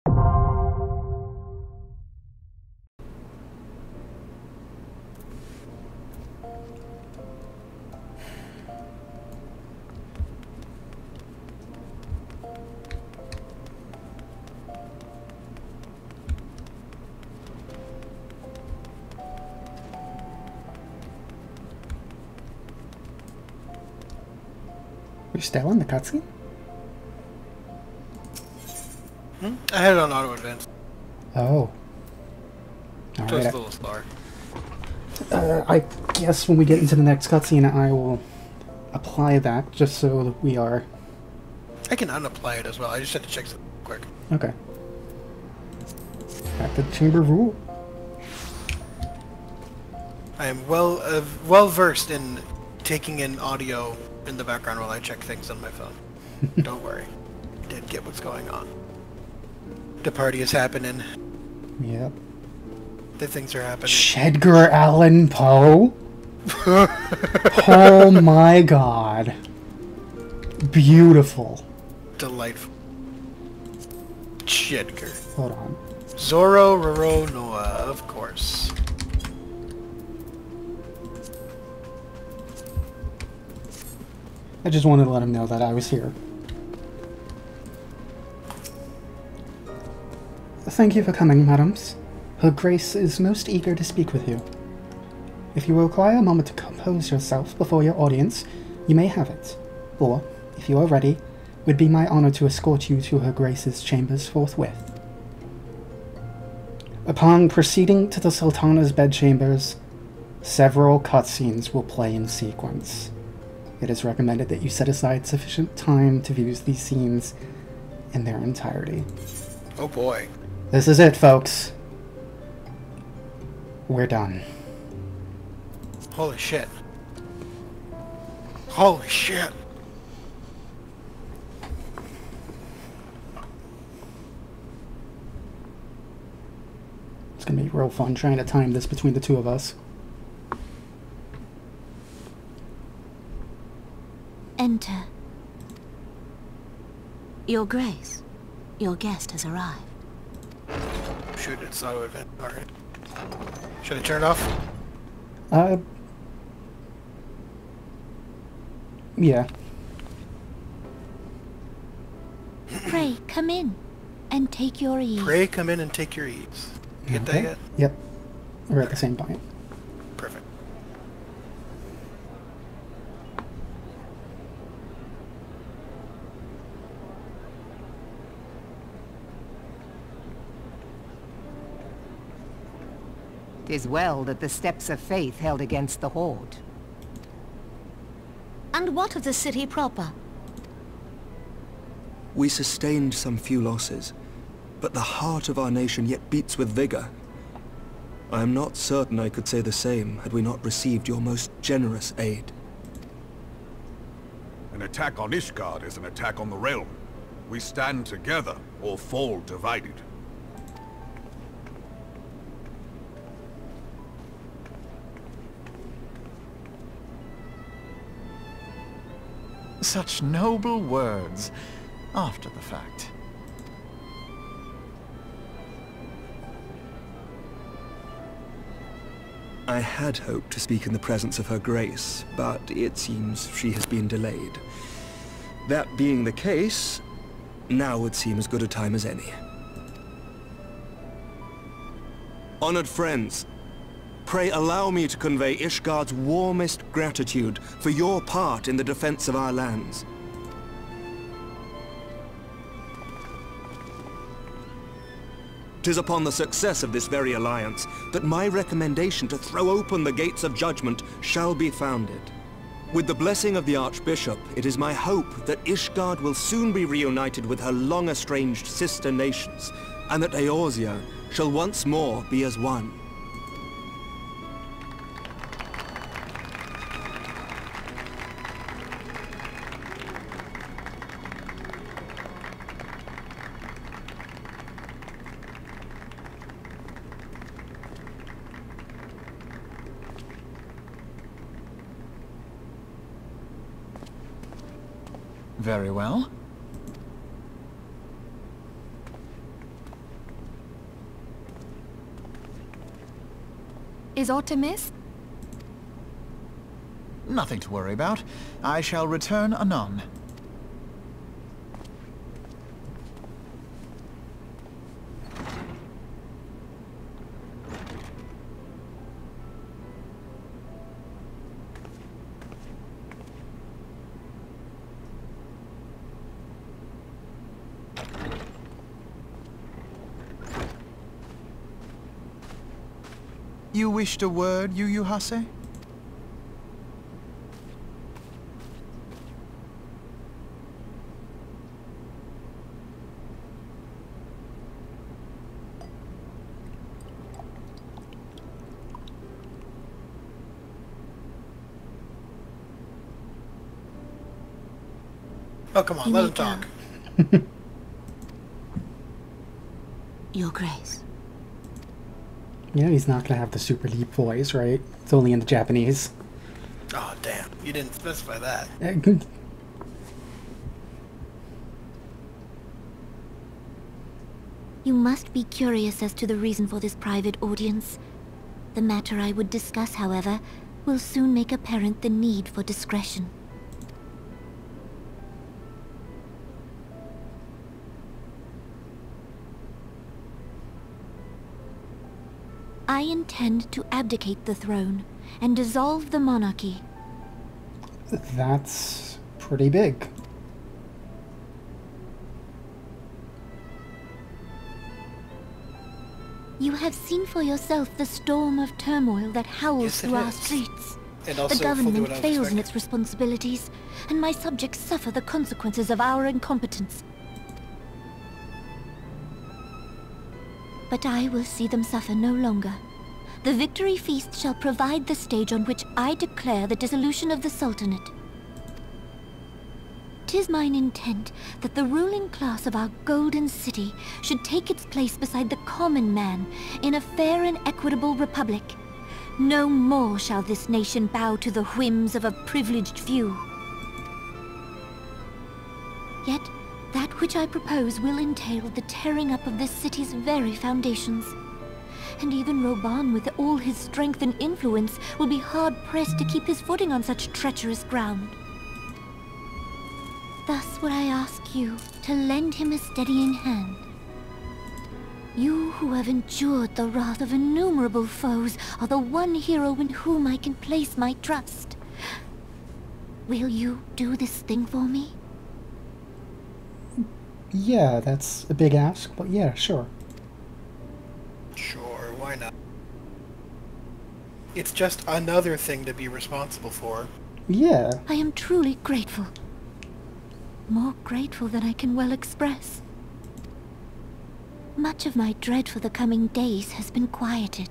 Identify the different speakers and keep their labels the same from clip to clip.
Speaker 1: You're still in the cutscene?
Speaker 2: I had it on auto advance.
Speaker 1: Oh.
Speaker 2: So
Speaker 1: Alright.
Speaker 2: it's a little slower.
Speaker 1: I guess when we get into the next cutscene, I will apply that just so that we are...
Speaker 2: I can unapply it as well. I just had to check something quick.
Speaker 1: Okay. Back to the chamber rule.
Speaker 2: I am well versed in taking in audio in the background while I check things on my phone. Don't worry. I did get what's going on. The party is happening.
Speaker 1: Yep.
Speaker 2: The things are happening.
Speaker 1: Edgar Allan Poe? Oh my god. Beautiful.
Speaker 2: Delightful. Chedgar.
Speaker 1: Hold on.
Speaker 2: Zoro Roro Noah, of course.
Speaker 1: I just wanted to let him know that I was here. Thank you for coming, madams. Her Grace is most eager to speak with you. If you require a moment to compose yourself before your audience, you may have it. Or, if you are ready, it would be my honor to escort you to Her Grace's chambers forthwith. Upon proceeding to the Sultana's bedchambers, several cutscenes will play in sequence. It is recommended that you set aside sufficient time to view these scenes in their entirety.
Speaker 2: Oh boy.
Speaker 1: This is it, folks. We're done.
Speaker 2: Holy shit. Holy shit.
Speaker 1: It's gonna be real fun trying to time this between the two of us.
Speaker 3: Enter. Your Grace, your guest has arrived.
Speaker 2: Shoot, it's auto event. Alright. Should I turn it off?
Speaker 1: Yeah.
Speaker 3: Pray, come in and take your ease.
Speaker 2: Pray, come in and take your ease. You get that yet?
Speaker 1: Yep. We're at the same point.
Speaker 2: Perfect.
Speaker 4: "'Tis well that the steps of faith held against the horde."
Speaker 3: And what of the city proper?
Speaker 5: We sustained some few losses, but the heart of our nation yet beats with vigor. I am not certain I could say the same had we not received your most generous aid.
Speaker 6: An attack on Ishgard is an attack on the realm. We stand together or fall divided.
Speaker 7: Such noble words, after the fact.
Speaker 5: I had hoped to speak in the presence of Her Grace, but it seems she has been delayed. That being the case, now would seem as good a time as any. Honored friends, pray allow me to convey Ishgard's warmest gratitude for your part in the defense of our lands. "'Tis upon the success of this very alliance that my recommendation to throw open the gates of judgment shall be founded. With the blessing of the Archbishop, it is my hope that Ishgard will soon be reunited with her long-estranged sister nations, and that Eorzea shall once more be as one."
Speaker 7: Very well.
Speaker 8: Is aught amiss?
Speaker 7: Nothing to worry about. I shall return anon. You wished a word, Yu Hase?
Speaker 2: Oh, come on, let him talk.
Speaker 3: Your Grace.
Speaker 1: Yeah, he's not gonna have the super deep voice, right? It's only in the Japanese.
Speaker 2: Oh, damn. You didn't specify that.
Speaker 3: You must be curious as to the reason for this private audience. The matter I would discuss, however, will soon make apparent the need for discretion. I intend to abdicate the throne and dissolve the monarchy.
Speaker 1: That's pretty big.
Speaker 3: You have seen for yourself the storm of turmoil that howls
Speaker 2: Yes, it
Speaker 3: through our
Speaker 2: is.
Speaker 3: streets.
Speaker 2: And also
Speaker 3: The
Speaker 2: fully
Speaker 3: government
Speaker 2: what I was
Speaker 3: fails in
Speaker 2: expecting.
Speaker 3: its responsibilities, and my subjects suffer the consequences of our incompetence. But I will see them suffer no longer. The victory feast shall provide the stage on which I declare the dissolution of the Sultanate. 'Tis mine intent that the ruling class of our golden city should take its place beside the common man in a fair and equitable republic. No more shall this nation bow to the whims of a privileged few. Yet, that which I propose will entail the tearing up of this city's very foundations. And even Roban, with all his strength and influence, will be hard-pressed to keep his footing on such treacherous ground. Thus would I ask you to lend him a steadying hand. You who have endured the wrath of innumerable foes are the one hero in whom I can place my trust. Will you do this thing for me?
Speaker 1: Yeah, that's a big ask, but yeah, sure.
Speaker 2: Sure, why not? It's just another thing to be responsible for.
Speaker 1: Yeah.
Speaker 3: I am truly grateful. More grateful than I can well express. Much of my dread for the coming days has been quieted.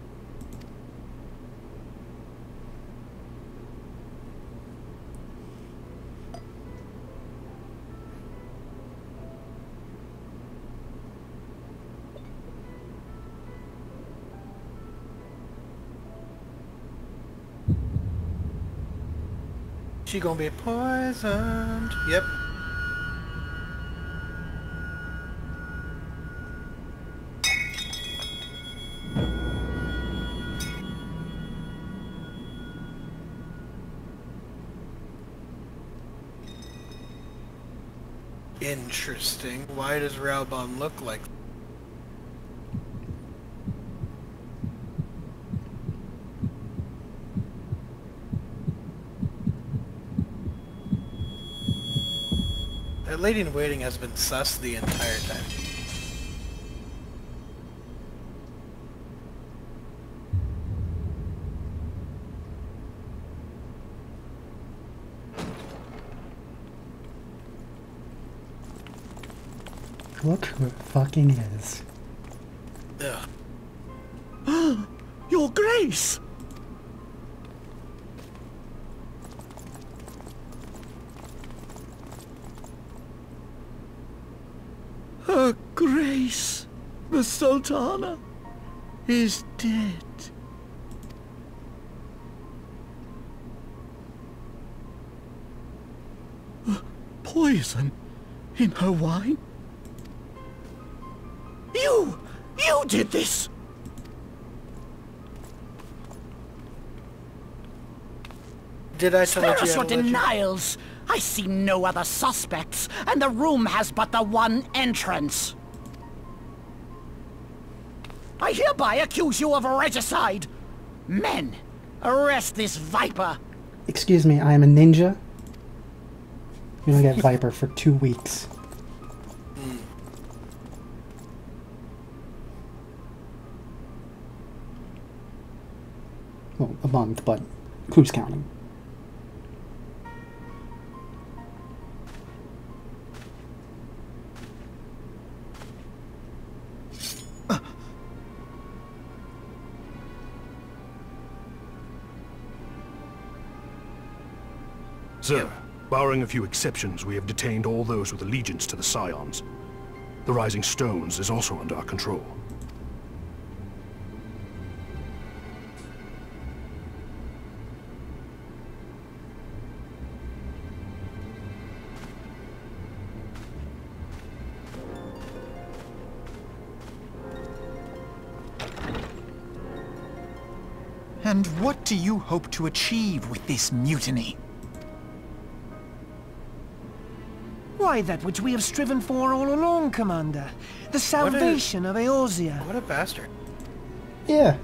Speaker 2: She gonna be poisoned. Yep. Interesting. Why does Raubon look like that? That lady in waiting has been sus the entire time.
Speaker 1: Look who it fucking is.
Speaker 2: Ugh.
Speaker 7: Your Grace! Her Grace, the Sultana, is dead. Poison in her wine? You did this!
Speaker 2: Did I tell you?
Speaker 8: Spare us your denials! I see no other suspects, and the room has but the one entrance. I hereby accuse you of regicide. Men, arrest this viper.
Speaker 1: Excuse me, I am a ninja. You're gonna get Viper for 2 weeks. Well, a month, but who's counting?
Speaker 9: Sir, barring a few exceptions, we have detained all those with allegiance to the Scions. The Rising Stones is also under our control.
Speaker 7: And what do you hope to achieve with this mutiny?
Speaker 10: Why, that which we have striven for all along, Commander. The salvation of Eorzea.
Speaker 2: What a bastard.
Speaker 1: Yeah.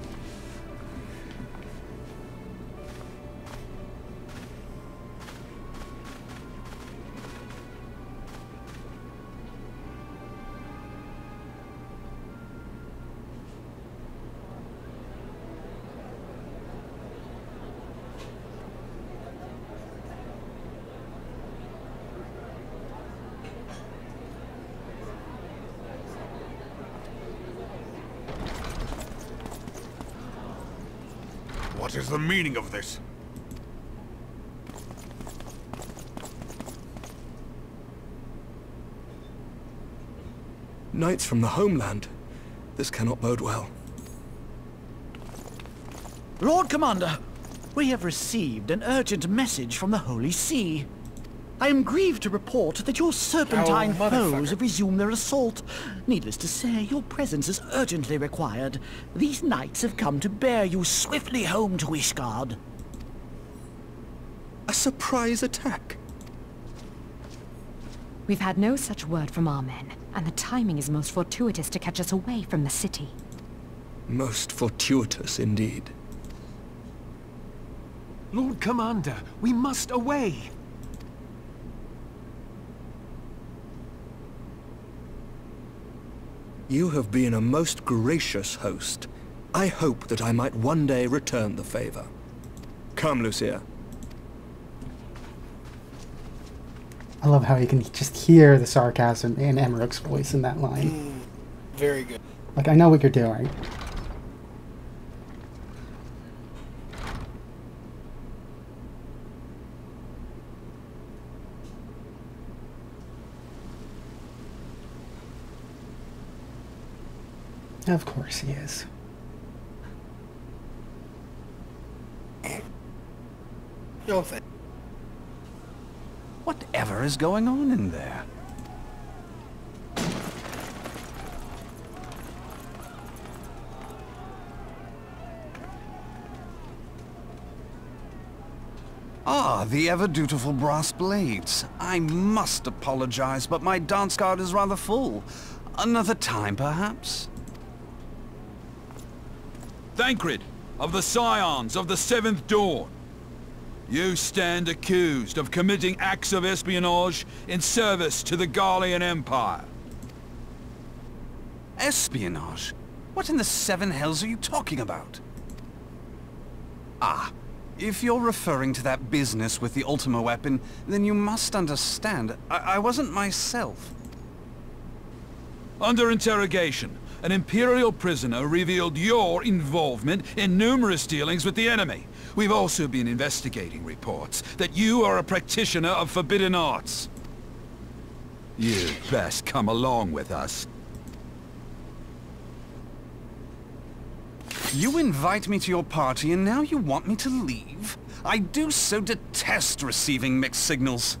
Speaker 6: What is the meaning of this?
Speaker 5: Knights from the homeland. This cannot bode well.
Speaker 8: Lord Commander, we have received an urgent message from the Holy See. I am grieved to report that your serpentine foes have resumed their assault. Needless to say, your presence is urgently required. These knights have come to bear you swiftly home to Ishgard.
Speaker 5: A surprise attack?
Speaker 11: We've had no such word from our men, and the timing is most fortuitous to catch us away from the city.
Speaker 5: Most fortuitous indeed.
Speaker 10: Lord Commander, we must away.
Speaker 5: You have been a most gracious host. I hope that I might one day return the favor. Come, Lucia.
Speaker 1: I love how you can just hear the sarcasm in Emmerich's voice in that line.
Speaker 2: Very good.
Speaker 1: Like, I know what you're doing. Of course he is.
Speaker 2: No thanks.
Speaker 7: Whatever is going on in there? Ah, the ever-dutiful brass blades. I must apologize, but my dance card is rather full. Another time, perhaps?
Speaker 12: Thancred, of the Scions of the Seventh Dawn. You stand accused of committing acts of espionage in service to the Garlean Empire.
Speaker 7: Espionage? What in the seven hells are you talking about? Ah, if you're referring to that business with the Ultima weapon, then you must understand, I wasn't myself.
Speaker 12: Under interrogation, an Imperial prisoner revealed your involvement in numerous dealings with the enemy. We've also been investigating reports that you are a practitioner of forbidden arts. You'd best come along with us.
Speaker 7: You invite me to your party and now you want me to leave? I do so detest receiving mixed signals.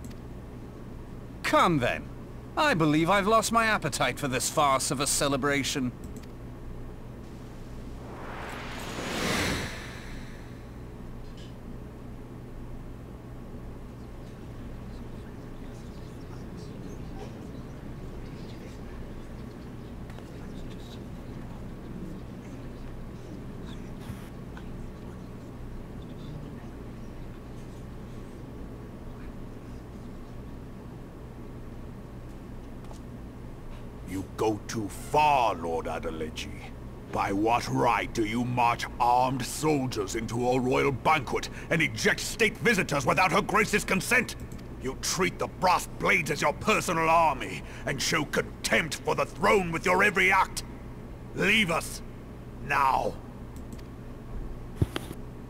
Speaker 7: Come then. I believe I've lost my appetite for this farce of a celebration.
Speaker 6: go too far, Lord Adeleji. By what right do you march armed soldiers into a royal banquet and eject state visitors without Her Grace's consent? You treat the brass blades as your personal army, and show contempt for the throne with your every act. Leave us. Now.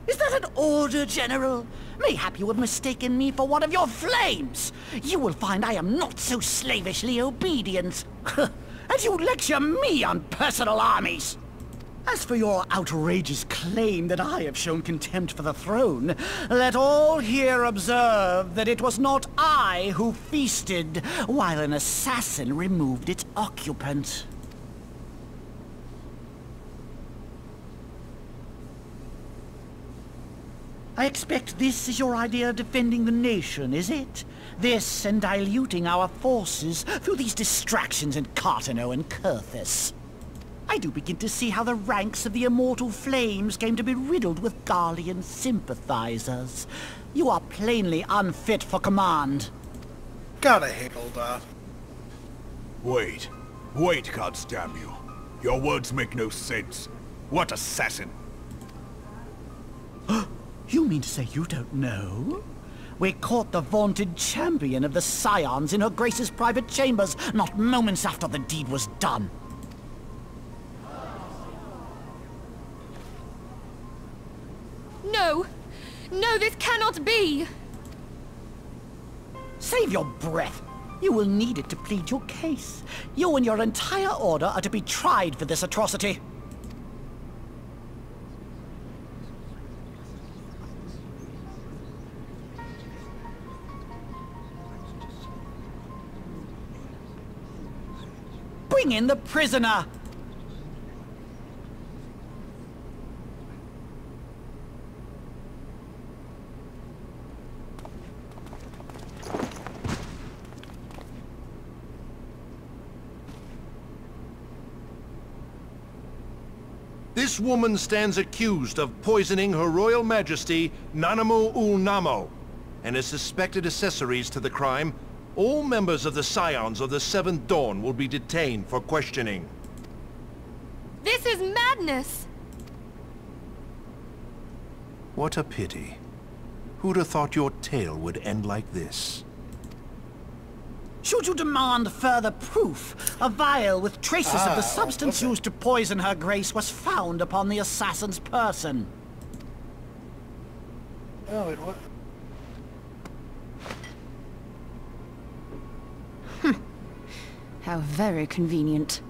Speaker 8: Is that an order, General? Mayhap you have mistaken me for one of your flames. You will find I am not so slavishly obedient. And you lecture me on personal armies. As for your outrageous claim that I have shown contempt for the throne, let all here observe that it was not I who feasted while an assassin removed its occupant. I expect this is your idea of defending the nation, is it? This and diluting our forces through these distractions in Cartano and Kurthis. I do begin to see how the ranks of the Immortal Flames came to be riddled with Garlean sympathizers. You are plainly unfit for command.
Speaker 2: God, I hate Ul'dah.
Speaker 6: Wait, goddamn you. Your words make no sense. What assassin?
Speaker 8: You mean to say you don't know? We caught the vaunted champion of the Scions in Her Grace's private chambers, not moments after the deed was done.
Speaker 13: No! No, this cannot be!
Speaker 8: Save your breath. You will need it to plead your case. You and your entire order are to be tried for this atrocity. Bring in the prisoner!
Speaker 14: This woman stands accused of poisoning Her Royal Majesty Nanamu Ul'Namo, and is suspected accessories to the crime. All members of the Scions of the Seventh Dawn will be detained for questioning.
Speaker 13: This is madness!
Speaker 14: What a pity. Who'd have thought your tale would end like this?
Speaker 8: Should you demand further proof, a vial with traces of the substance used to poison Her Grace was found upon the assassin's person.
Speaker 2: Oh, it was.
Speaker 11: How very convenient.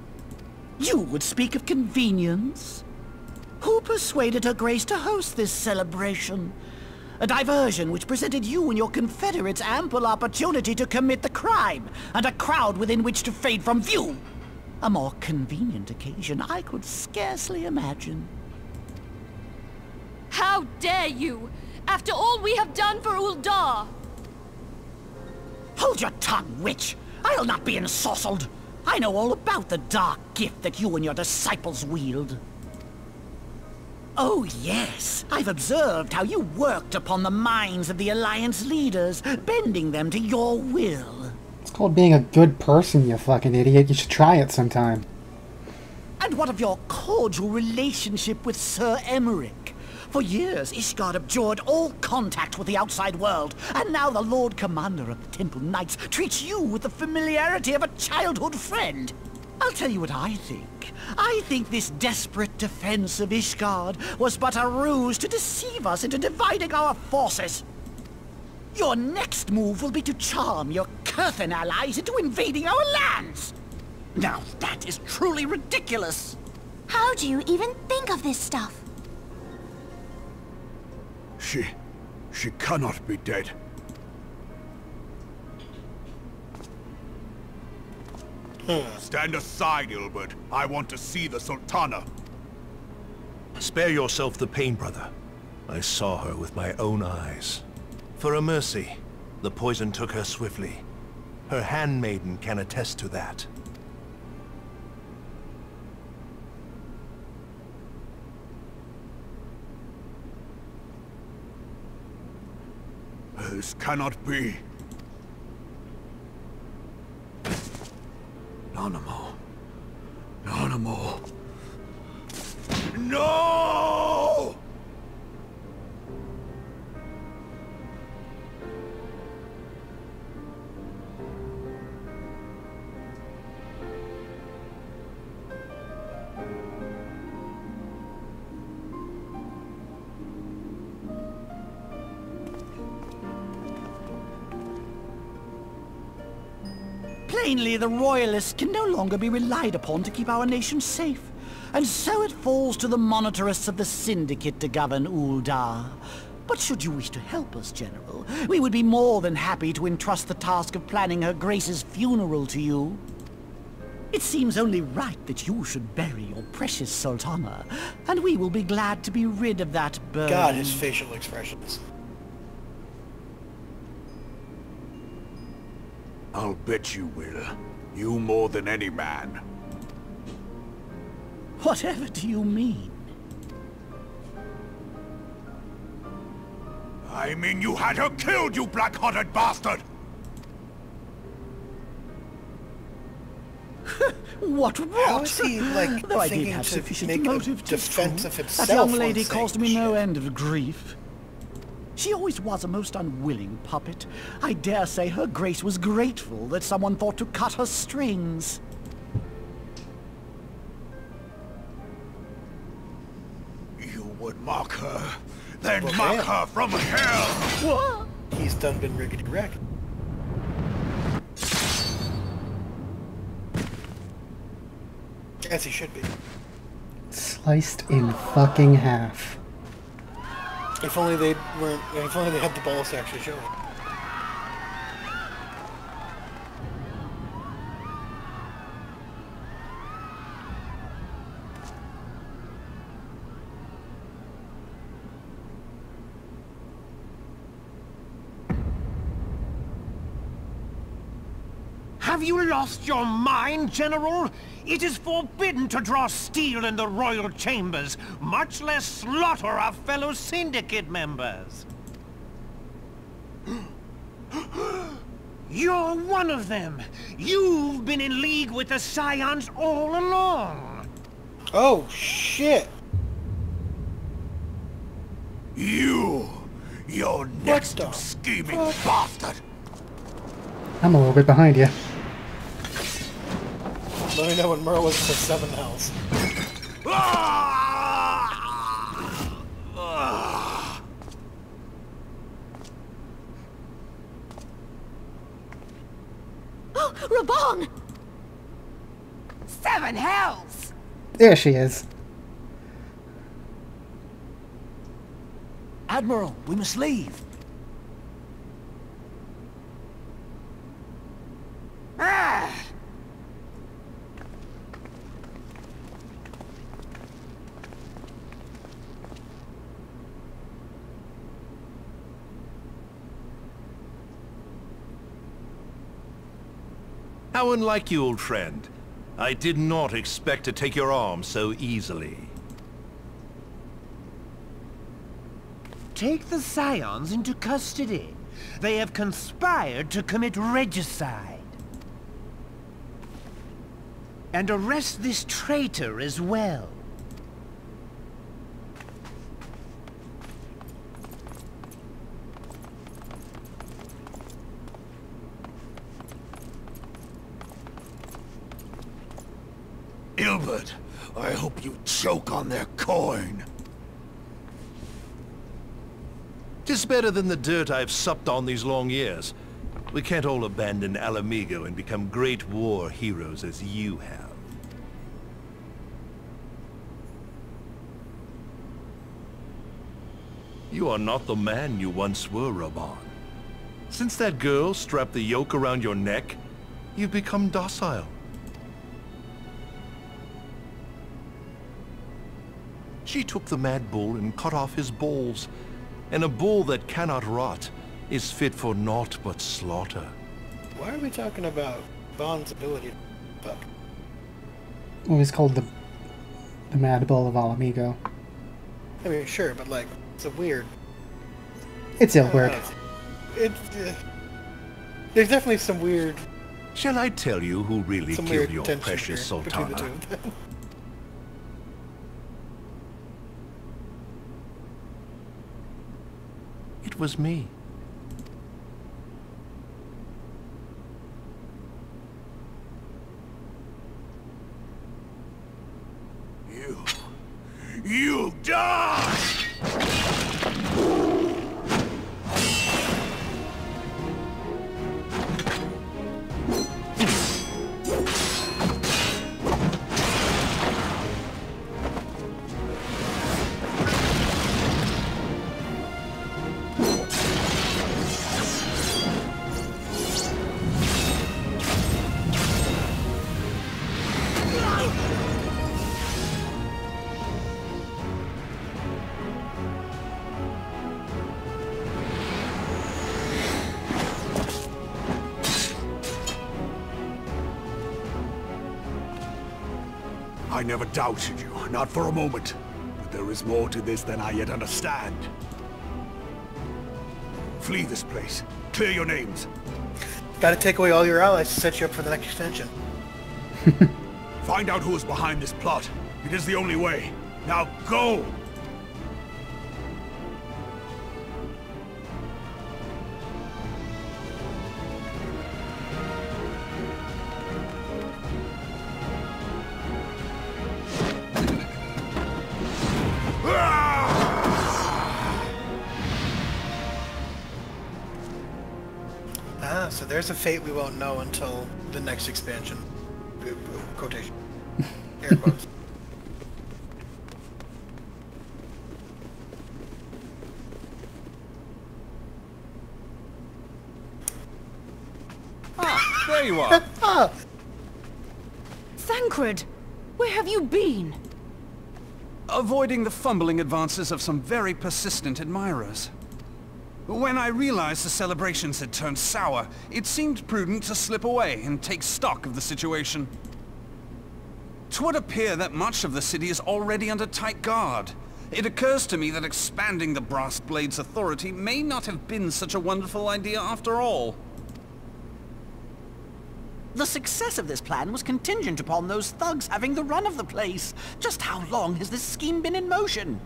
Speaker 8: You would speak of convenience? Who persuaded Her Grace to host this celebration? A diversion which presented you and your confederates ample opportunity to commit the crime, and a crowd within which to fade from view. A more convenient occasion I could scarcely imagine.
Speaker 13: How dare you! After all we have done for Ul'dah!
Speaker 8: Hold your tongue, witch! I'll not be ensorcelled! I know all about the dark gift that you and your disciples wield. Oh yes, I've observed how you worked upon the minds of the Alliance leaders, bending them to your will.
Speaker 1: It's called being a good person, you fucking idiot. You should try it sometime.
Speaker 8: And what of your cordial relationship with Sir Emmerich? For years, Ishgard abjured all contact with the outside world, and now the Lord Commander of the Temple Knights treats you with the familiarity of a childhood friend. I'll tell you what I think. I think this desperate defense of Ishgard was but a ruse to deceive us into dividing our forces. Your next move will be to charm your Kurthan allies into invading our lands. Now that is truly ridiculous.
Speaker 3: How do you even think of this stuff?
Speaker 6: She cannot be dead. Stand aside, Ilbert. I want to see the Sultana.
Speaker 14: Spare yourself the pain, brother. I saw her with my own eyes. For a mercy, the poison took her swiftly. Her handmaiden can attest to that.
Speaker 6: This cannot be. Nanamu. No!
Speaker 8: Plainly, the Royalists can no longer be relied upon to keep our nation safe. And so it falls to the monitorists of the Syndicate to govern Uldar. But should you wish to help us, General, we would be more than happy to entrust the task of planning Her Grace's funeral to you. It seems only right that you should bury your precious Sultana, and we will be glad to be rid of that burden.
Speaker 2: God, his facial expressions.
Speaker 6: I'll bet you will. You more than any man.
Speaker 8: Whatever do you mean?
Speaker 6: I mean you had her killed, you black-hearted bastard!
Speaker 8: What?
Speaker 2: How is he, like,
Speaker 8: Though I did
Speaker 2: thinking
Speaker 8: have
Speaker 2: to
Speaker 8: sufficient
Speaker 2: make
Speaker 8: motive
Speaker 2: a
Speaker 8: to
Speaker 2: defense
Speaker 8: true,
Speaker 2: of himself
Speaker 8: that young
Speaker 2: on
Speaker 8: lady
Speaker 2: saying
Speaker 8: caused me no
Speaker 2: shit?
Speaker 8: end of grief. She always was a most unwilling puppet. I dare say Her Grace was grateful that someone thought to cut her strings.
Speaker 6: You would mock her, then mock her from hell!
Speaker 8: What?
Speaker 2: He's done been rickety-wrecked. As he should be.
Speaker 1: Sliced in fucking half.
Speaker 2: If only they weren't. If only they had the balls to actually show it.
Speaker 10: Have you lost your mind, General? It is forbidden to draw steel in the royal chambers, much less slaughter our fellow Syndicate members. You're one of them. You've been in league with the Scions all along.
Speaker 2: Oh, shit!
Speaker 6: You're next, you scheming bastard!
Speaker 1: I'm a little bit behind you.
Speaker 2: Let me know when Merlin's to 7 health.
Speaker 3: Oh, Raban!
Speaker 4: 7 hells!
Speaker 1: There she is.
Speaker 8: Admiral, we must leave.
Speaker 4: Ah!
Speaker 14: How unlike you, old friend. I did not expect to take your arm so easily.
Speaker 10: Take the Scions into custody. They have conspired to commit regicide. And arrest this traitor as well.
Speaker 6: Ilbert, I hope you choke on their coin.
Speaker 14: 'Tis better than the dirt I've supped on these long years. We can't all abandon Alamigo and become great war heroes as you have. You are not the man you once were, Raban. Since that girl strapped the yoke around your neck, you've become docile. She took the mad bull and cut off his balls, and a bull that cannot rot is fit for naught but slaughter.
Speaker 2: Why are we talking about Bond's ability to fuck?
Speaker 1: Well, he's called the Mad Bull of Alamigo.
Speaker 2: I mean, sure, but like, it's a weird...
Speaker 1: It's Ilbert.
Speaker 2: There's definitely some weird...
Speaker 14: Shall I tell you who really killed your precious
Speaker 2: between the
Speaker 14: Sultana?
Speaker 2: two of them.
Speaker 14: was me.
Speaker 6: You die! I never doubted you, not for a moment. But there is more to this than I yet understand. Flee this place. Clear your names.
Speaker 2: Gotta take away all your allies to set you up for the next extension.
Speaker 6: Find out who is behind this plot. It is the only way. Now go!
Speaker 2: So there's a fate we won't know until the next expansion. Quotation. Air quotes.
Speaker 7: Ah, there you are.
Speaker 11: Thancred, where have you been?
Speaker 7: Avoiding the fumbling advances of some very persistent admirers. When I realized the celebrations had turned sour, it seemed prudent to slip away and take stock of the situation. 'Twould appear that much of the city is already under tight guard. It occurs to me that expanding the Brass Blade's authority may not have been such a wonderful idea after all.
Speaker 8: The success of this plan was contingent upon those thugs having the run of the place. Just how long has this scheme been in motion?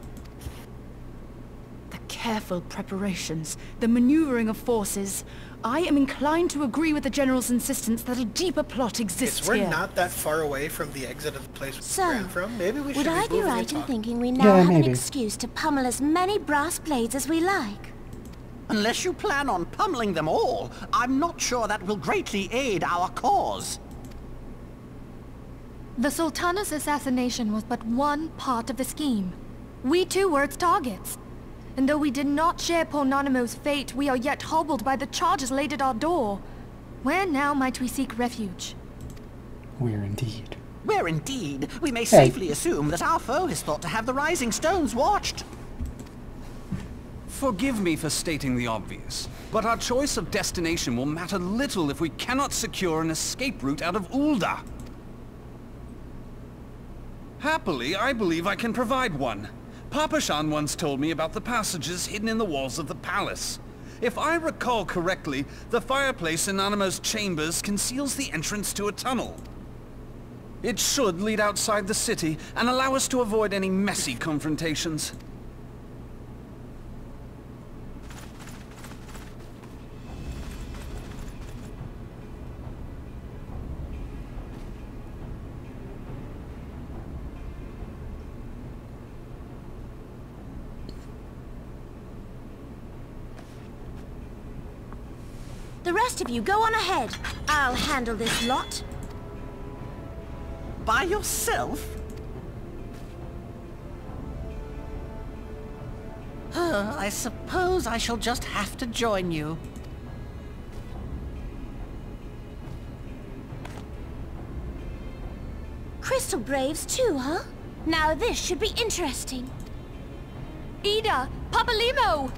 Speaker 11: Careful preparations, the maneuvering of forces. I am inclined to agree with the General's insistence that a deeper plot exists
Speaker 2: We're
Speaker 11: here.
Speaker 2: not that far away from the exit of the place we ran from. Maybe we should
Speaker 3: would I be
Speaker 2: moving
Speaker 3: right
Speaker 2: and
Speaker 3: in
Speaker 2: talking.
Speaker 3: thinking we now have an excuse to pummel as many brass blades as we like?
Speaker 8: Unless you plan on pummeling them all, I'm not sure that will greatly aid our cause.
Speaker 13: The Sultana's assassination was but one part of the scheme. We too were its targets. And though we did not share poor Nanamo's fate, we are yet hobbled by the charges laid at our door. Where now might we seek refuge?
Speaker 1: Where indeed?
Speaker 8: Where indeed? We may safely assume that our foe is thought to have the Rising Stones watched.
Speaker 7: Forgive me for stating the obvious, but our choice of destination will matter little if we cannot secure an escape route out of Ul'dah. Happily, I believe I can provide one. Papashan once told me about the passages hidden in the walls of the palace. If I recall correctly, the fireplace in Nanamo's chambers conceals the entrance to a tunnel. It should lead outside the city and allow us to avoid any messy confrontations.
Speaker 3: The rest of you go on ahead. I'll handle this lot.
Speaker 8: By yourself? I suppose I shall just have to join you.
Speaker 3: Crystal Braves too, huh? Now this should be interesting.
Speaker 13: Ida! Papalimo!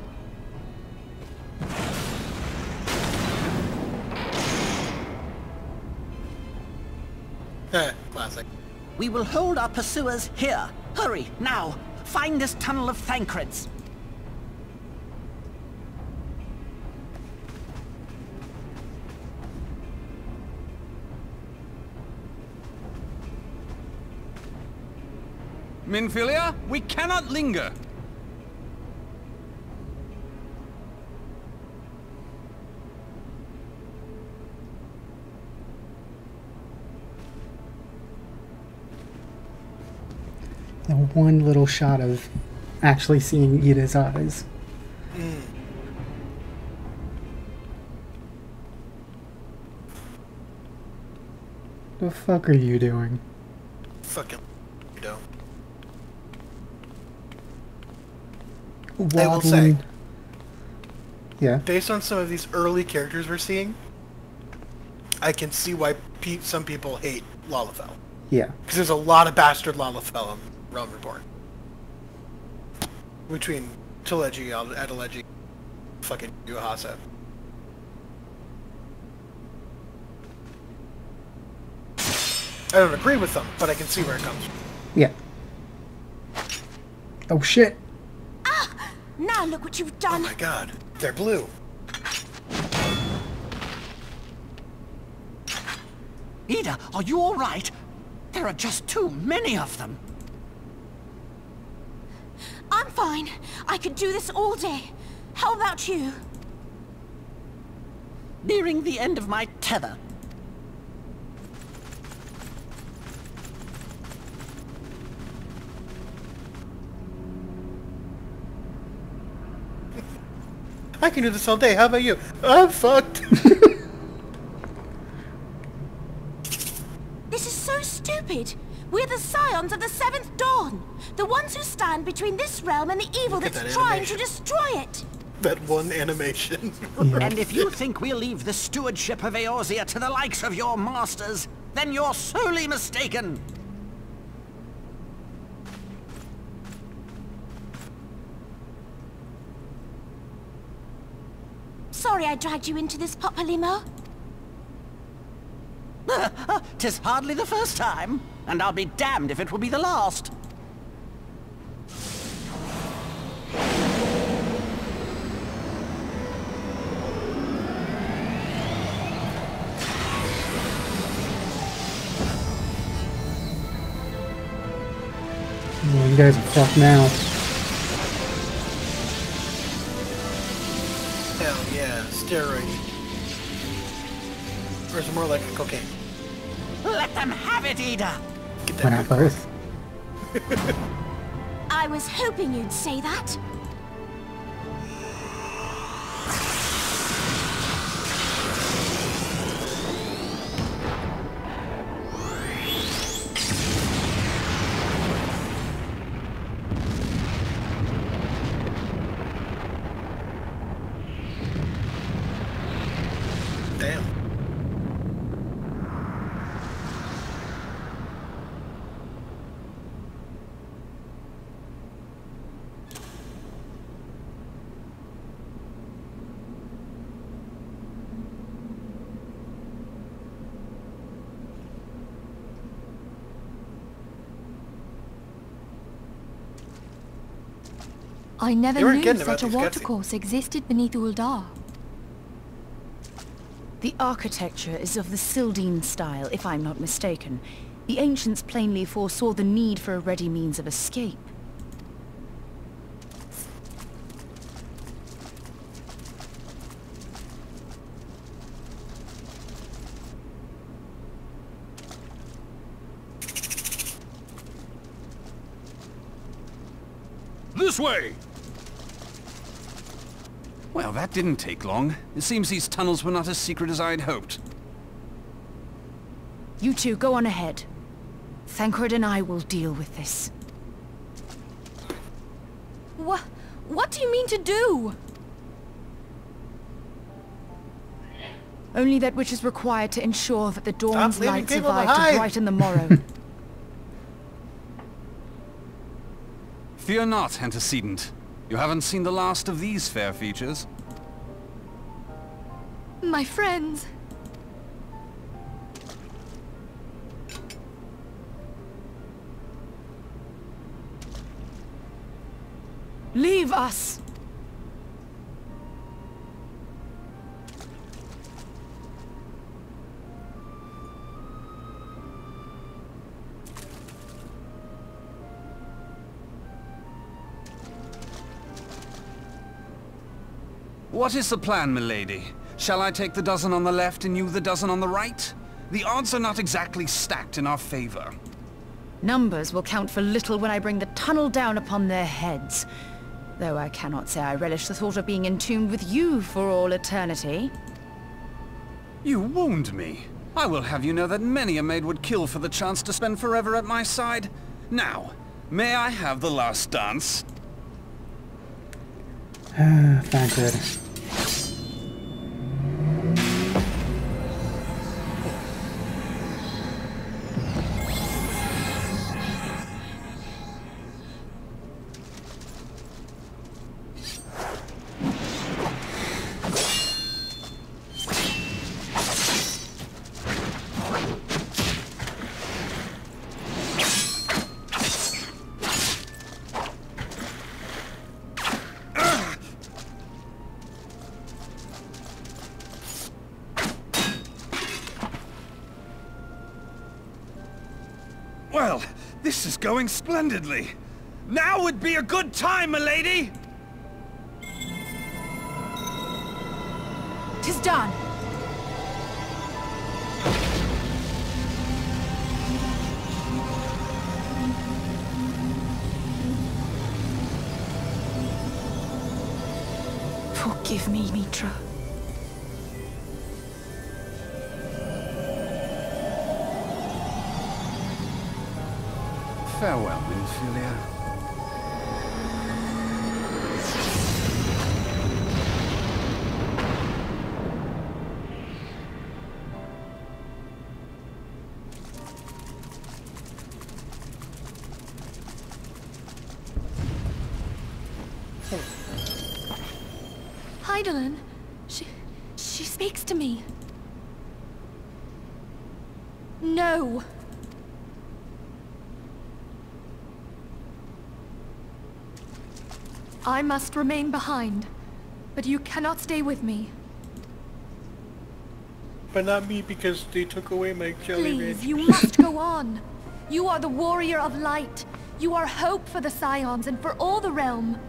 Speaker 2: Classic.
Speaker 8: We will hold our pursuers here. Hurry, now! Find this tunnel of Thancred's.
Speaker 7: Minfilia, we cannot linger.
Speaker 1: The one little shot of actually seeing Ida's eyes. The fuck are you doing?
Speaker 2: Fucking weirdo.
Speaker 1: Waddling.
Speaker 2: I will say,
Speaker 1: yeah.
Speaker 2: based on some of these early characters we're seeing, I can see why some people hate Lalafell.
Speaker 1: Yeah.
Speaker 2: Because there's a lot of bastard Lalafell in Realm Reborn. Between Teleji, Adeleji, fucking Yuhasa. I don't agree with them, but I can see where it comes from.
Speaker 1: Yeah. Oh shit.
Speaker 3: Ah! Now look what you've done.
Speaker 2: Oh my god. They're blue.
Speaker 10: Ida, are you all right? There are just too many of them.
Speaker 3: I'm fine. I could do this all day. How about you?
Speaker 10: Nearing the end of my tether.
Speaker 2: I can do this all day. How about you? I'm fucked.
Speaker 3: This is so stupid. We're the scions of the Seventh Dawn. The ones who stand between this realm and the evil that's trying to destroy it.
Speaker 2: That one animation.
Speaker 10: And if you think we'll leave the stewardship of Eorzea to the likes of your masters, then you're sorely mistaken.
Speaker 3: Sorry I dragged you into this, Papalymo.
Speaker 10: 'Tis hardly the first time, and I'll be damned if it will be the last.
Speaker 1: Oh, you guys are fucked now.
Speaker 2: Hell yeah, steroid. Or is it more like cocaine?
Speaker 10: Let them have it, Ida!
Speaker 2: Get
Speaker 1: Why not both?
Speaker 3: I was hoping you'd say that.
Speaker 2: Damn.
Speaker 13: I never
Speaker 2: They weren't
Speaker 13: knew
Speaker 2: kidding about
Speaker 13: such a
Speaker 2: these cutscenes.
Speaker 13: watercourse existed beneath Uldar.
Speaker 11: The architecture is of the Sildine style, if I'm not mistaken. The ancients plainly foresaw the need for a ready means of escape.
Speaker 9: This way!
Speaker 7: Well, that didn't take long. It seems these tunnels were not as secret as I'd hoped.
Speaker 11: You two, go on ahead. Thancred and I will deal with this.
Speaker 13: What do you mean to do?
Speaker 11: Only that which is required to ensure that the Dawn's
Speaker 2: leaving
Speaker 11: light
Speaker 2: people
Speaker 11: survive
Speaker 2: behind.
Speaker 11: to brighten the morrow.
Speaker 7: Fear not, antecedent. You haven't seen the last of these fair features.
Speaker 13: My friends.
Speaker 11: Leave us!
Speaker 7: What is the plan, milady? Shall I take the dozen on the left and you the dozen on the right? The odds are not exactly stacked in our favor.
Speaker 11: Numbers will count for little when I bring the tunnel down upon their heads. Though I cannot say I relish the thought of being entombed with you for all eternity.
Speaker 7: You wound me. I will have you know that many a maid would kill for the chance to spend forever at my side. Now, may I have the last dance?
Speaker 1: Thank goodness.
Speaker 7: Well, this is going splendidly. Now would be a good time, milady!
Speaker 11: 'Tis done. Forgive me, Mitra.
Speaker 7: Farewell, Minfilia.
Speaker 13: Heidelin, she speaks to me. No. I must remain behind, but you cannot stay with me.
Speaker 2: But not me, because they took away my jelly
Speaker 13: Please,
Speaker 2: ranch.
Speaker 13: you must go on. You are the warrior of light. You are hope for the Scions and for all the realm.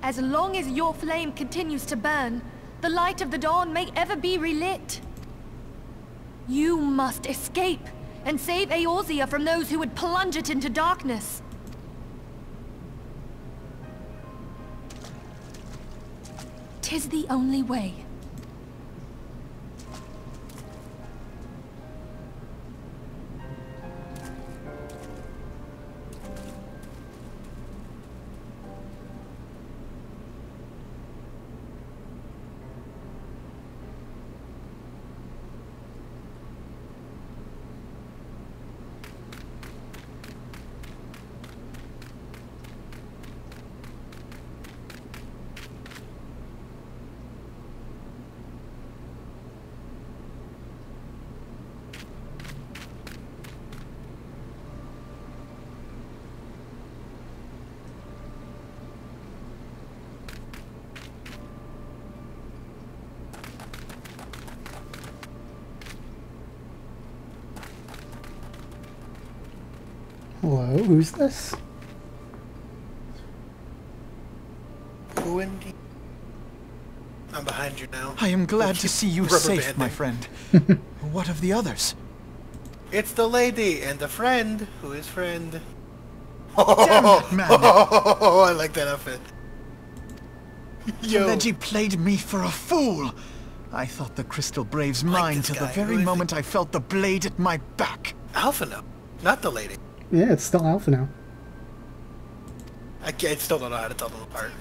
Speaker 13: As long as your flame continues to burn, the light of the dawn may ever be relit. You must escape and save Eorzea from those who would plunge it into darkness. 'Tis the only way.
Speaker 1: Hello, who's this?
Speaker 2: Who indeed? I'm behind you now.
Speaker 8: I am glad to see you
Speaker 2: Rubber
Speaker 8: safe,
Speaker 2: banding.
Speaker 8: my friend. What of the others?
Speaker 2: It's the lady and the friend who is friend.
Speaker 8: Damn it, man!
Speaker 2: Oh, I like that outfit. Yo.
Speaker 8: Leggy played me for a fool. I thought the Crystal Brave's mine till the very moment I felt the blade at my back.
Speaker 2: Alpha now, not the lady.
Speaker 1: Yeah, it's still Alpha now.
Speaker 2: I still don't know how to tell them apart.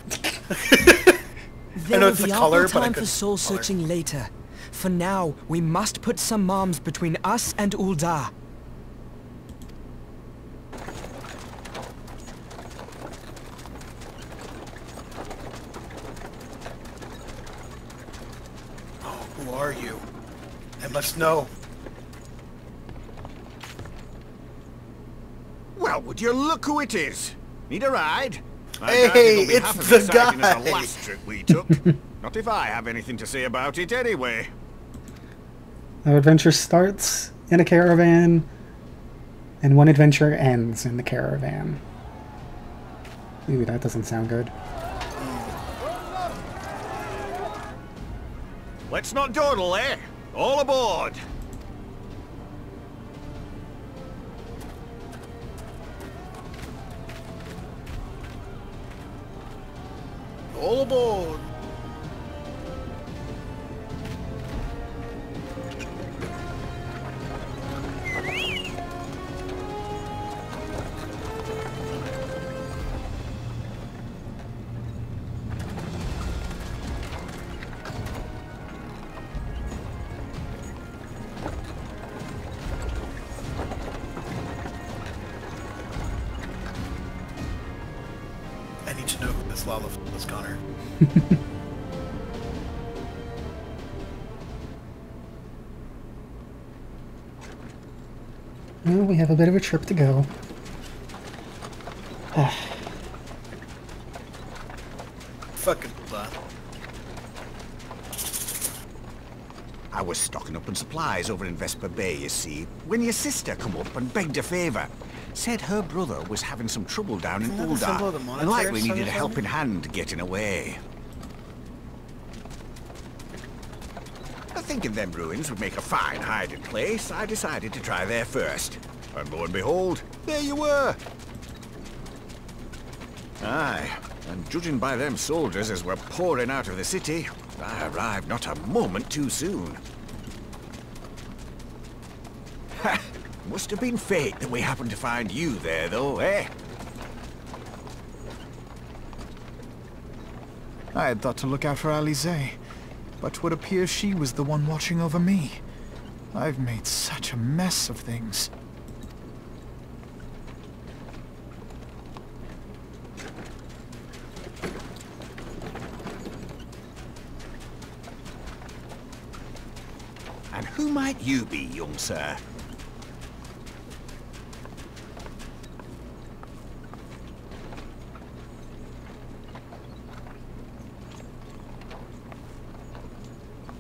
Speaker 15: There
Speaker 2: I know
Speaker 15: will
Speaker 2: it's the
Speaker 15: be
Speaker 2: color,
Speaker 15: ample
Speaker 2: but I
Speaker 15: time
Speaker 2: couldn't
Speaker 15: for soul searching later. For now, we must put some arms between us and Ul'dah.
Speaker 2: Oh, who are you? I must know.
Speaker 6: Well, would you look who it is? Need a ride?
Speaker 2: Hey, it's the guy!
Speaker 6: As the last trip we took. Not if I have anything to say about it anyway.
Speaker 1: Our adventure starts in a caravan, and one adventure ends in the caravan. Ooh, that doesn't sound good.
Speaker 6: Let's not dawdle, eh? All aboard!
Speaker 2: All aboard! I need to know who this Lala was, Connor.
Speaker 1: Well, we have a bit of a trip to go.
Speaker 2: Fucking
Speaker 6: I was stocking up on supplies over in Vesper Bay, you see, when your sister come up and begged a favour. Said her brother was having some trouble down in Uldar, and likely needed a helping hand getting away. Thinking them ruins would make a fine hiding place, I decided to try there first. And lo and behold, there you were! Aye, and judging by them soldiers as were pouring out of the city, I arrived not a moment too soon. Ha! Must have been fate that we happened to find you there, though, eh?
Speaker 16: I had thought to look out for Alize, but it would appear she was the one watching over me. I've made such a mess of things.
Speaker 6: And who might you be, young sir?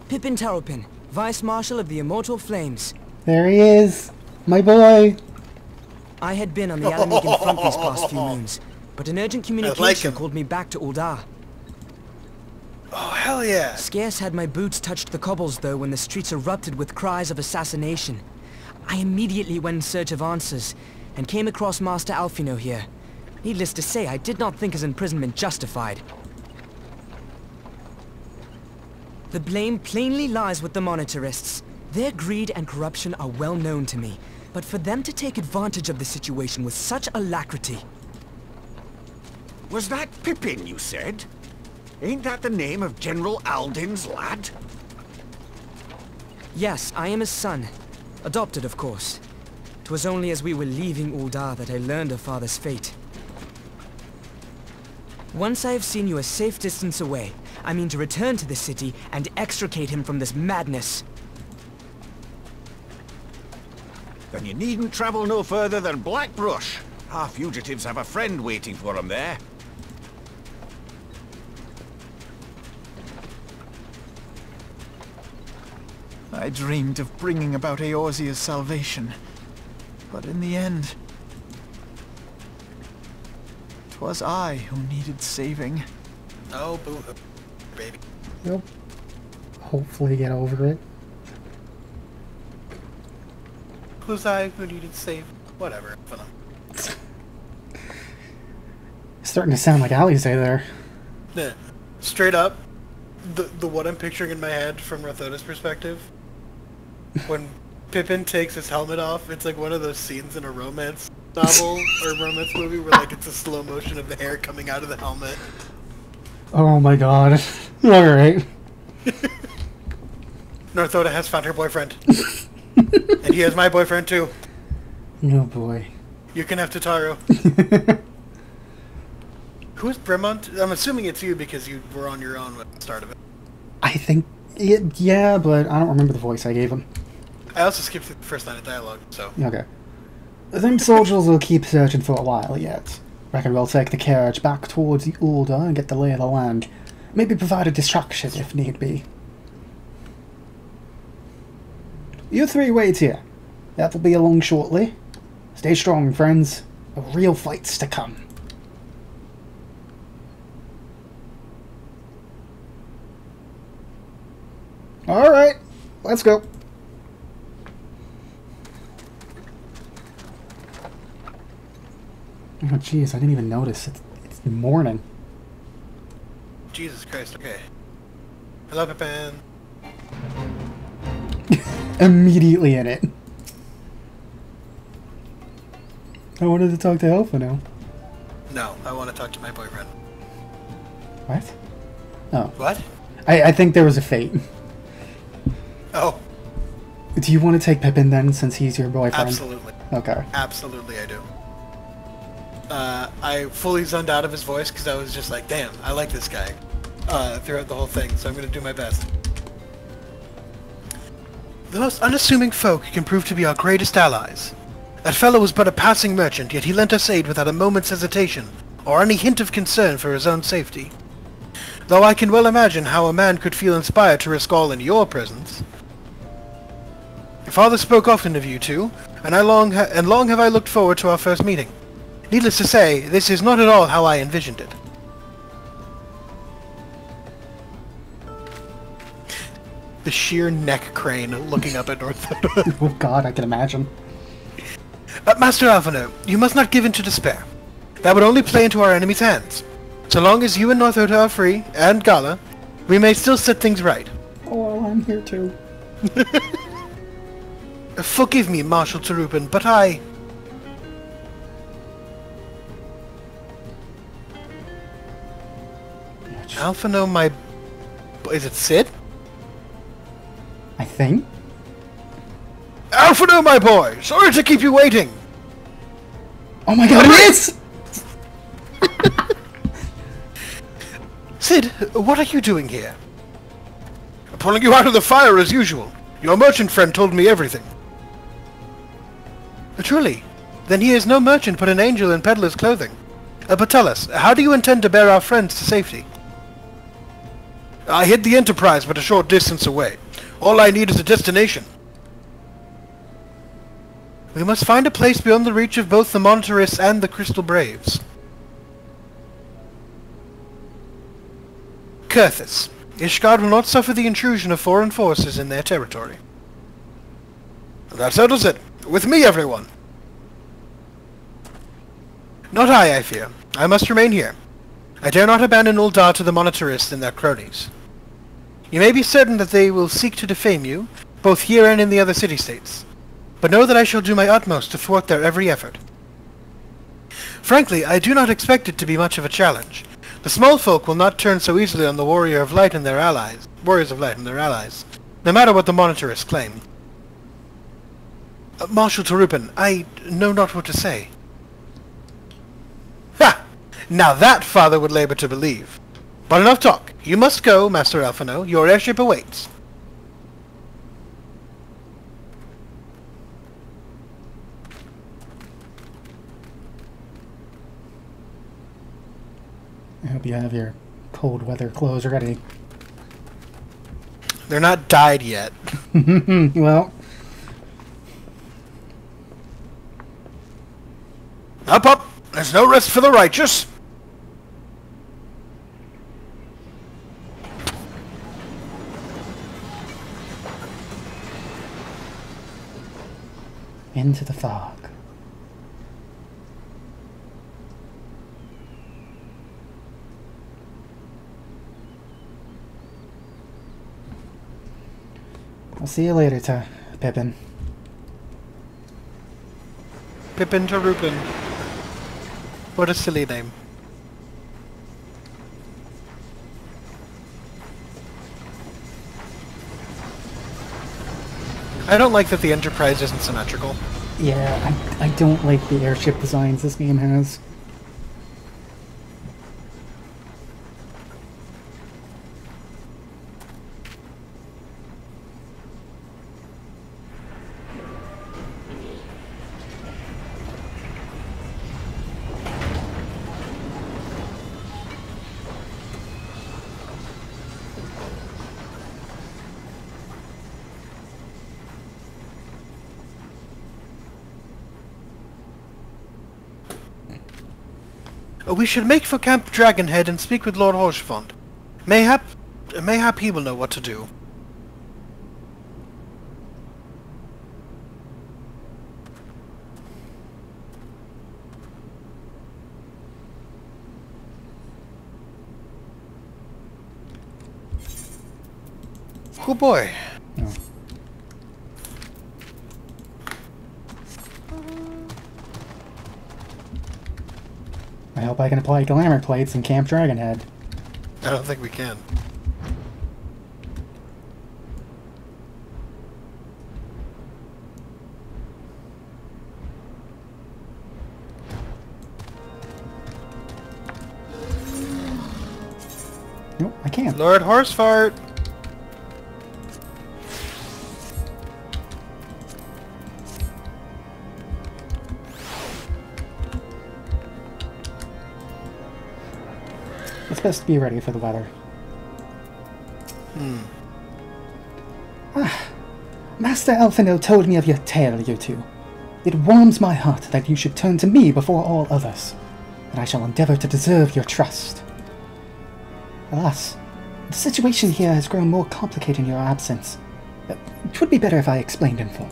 Speaker 15: Pippin Taropin, Vice Marshal of the Immortal Flames.
Speaker 1: There he is! My boy!
Speaker 15: I had been on the Alamegan front these past few moons, but an urgent communication called me back to Uldar.
Speaker 2: Oh, hell yeah!
Speaker 15: Scarce had my boots touched the cobbles, though, when the streets erupted with cries of assassination. I immediately went in search of answers, and came across Master Alfino here. Needless to say, I did not think his imprisonment justified. The blame plainly lies with the Monitarists. Their greed and corruption are well known to me, but for them to take advantage of the situation with such alacrity...
Speaker 6: Was that Pippin, you said? Ain't that the name of General Alden's lad?
Speaker 15: Yes, I am his son. Adopted, of course. 'Twas only as we were leaving Uldar that I learned of father's fate. Once I have seen you a safe distance away, I mean to return to the city and extricate him from this madness.
Speaker 6: Then you needn't travel no further than Blackbrush. Our fugitives have a friend waiting for them there.
Speaker 16: I dreamed of bringing about Eorzea's salvation, but in the end, 'twas I who needed saving.
Speaker 2: Oh, boo, baby.
Speaker 1: Yep. Hopefully get over it.
Speaker 2: Who's I who needed save? Whatever.
Speaker 1: Starting to sound like Alize there.
Speaker 2: Yeah. Straight up, the what I'm picturing in my head from Rathoda's perspective, when Pippin takes his helmet off, it's like one of those scenes in a romance novel or romance movie where like it's a slow motion of the hair coming out of the helmet.
Speaker 1: Oh my god. Alright.
Speaker 2: Rathoda has found her boyfriend. And he has my boyfriend too.
Speaker 1: Oh boy.
Speaker 2: You can have Totaro. Who's Bremont? I'm assuming it's you because you were on your own at the start of it.
Speaker 1: I think... yeah, but I don't remember the voice I gave him.
Speaker 2: I also skipped through the first line of dialogue, so...
Speaker 1: Okay. Them soldiers will keep searching for a while yet. Reckon we'll take the carriage back towards the Order and get the lay of the land. Maybe provide a distraction if need be. You three wait here. That will be along shortly. Stay strong, friends. A real fight's to come. Alright, let's go. Oh jeez, I didn't even notice. It's morning.
Speaker 2: Jesus Christ, okay. Hello, Pippin.
Speaker 1: Immediately in it. I wanted to talk to Alpha now.
Speaker 2: No, I want to talk to my boyfriend.
Speaker 1: What? Oh.
Speaker 2: What?
Speaker 1: I think there was a fate.
Speaker 2: Oh.
Speaker 1: Do you want to take Pippin then, since he's your boyfriend?
Speaker 2: Absolutely.
Speaker 1: Okay.
Speaker 2: Absolutely I do. I fully zoned out of his voice because I was just like, damn, I like this guy. Throughout the whole thing, so I'm going to do my best. The most unassuming folk can prove to be our greatest allies. That fellow was but a passing merchant, yet he lent us aid without a moment's hesitation, or any hint of concern for his own safety. Though I can well imagine how a man could feel inspired to risk all in your presence. Your father spoke often of you two, and long have I looked forward to our first meeting. Needless to say, this is not at all how I envisioned it. The sheer neck crane looking up at Northoda.
Speaker 1: Oh god, I can imagine.
Speaker 2: Master Alphino, you must not give in to despair. That would only play into our enemy's hands. So long as you and Northoda are free, and Gala, we may still set things right.
Speaker 1: Oh, I'm here too.
Speaker 2: Forgive me, Marshal Tarupin, but I... Alphino, my... Is it Sid?
Speaker 1: I think.
Speaker 2: Alphino, my boy! Sorry to keep you waiting!
Speaker 1: Oh my god, it is!
Speaker 2: Sid, what are you doing here? Pulling you out of the fire as usual. Your merchant friend told me everything. Truly? Then he is no merchant but an angel in peddler's clothing. But tell us, how do you intend to bear our friends to safety? I hid the Enterprise but a short distance away. All I need is a destination. We must find a place beyond the reach of both the Monitarists and the Crystal Braves. Kurthus. Ishgard will not suffer the intrusion of foreign forces in their territory. That settles it. With me, everyone. Not I fear. I must remain here. I dare not abandon Uldar to the Monitarists and their cronies. You may be certain that they will seek to defame you, both here and in the other city-states. But know that I shall do my utmost to thwart their every effort. Frankly, I do not expect it to be much of a challenge. The small folk will not turn so easily on the Warriors of Light and their allies, no matter what the Monitarists claim. Marshal Tarupin, I know not what to say. Ha! Now that father would labor to believe. But enough talk. You must go, Master Alphino. Your airship awaits.
Speaker 1: I hope you have your cold weather clothes ready.
Speaker 2: They're not dyed yet.
Speaker 1: Well.
Speaker 2: Up, up! There's no rest for the righteous.
Speaker 1: Into the fog. I'll see you later, Pippin.
Speaker 2: Pippin Tarupin. What a silly name. I don't like that the Enterprise isn't symmetrical.
Speaker 1: Yeah, I don't like the airship designs this game has.
Speaker 2: We should make for Camp Dragonhead and speak with Lord Horchefont. Mayhap he will know what to do. cool boy.
Speaker 1: Oh. I hope I can apply glamour plates in Camp Dragonhead.
Speaker 2: I don't think we can.
Speaker 1: Nope, I can't.
Speaker 2: Lord Horsefart!
Speaker 1: It's best to be ready for the weather. Master Alphino told me of your tale, you two. It warms my heart that you should turn to me before all others, and I shall endeavor to deserve your trust. Alas, the situation here has grown more complicated in your absence. It would be better if I explained in full.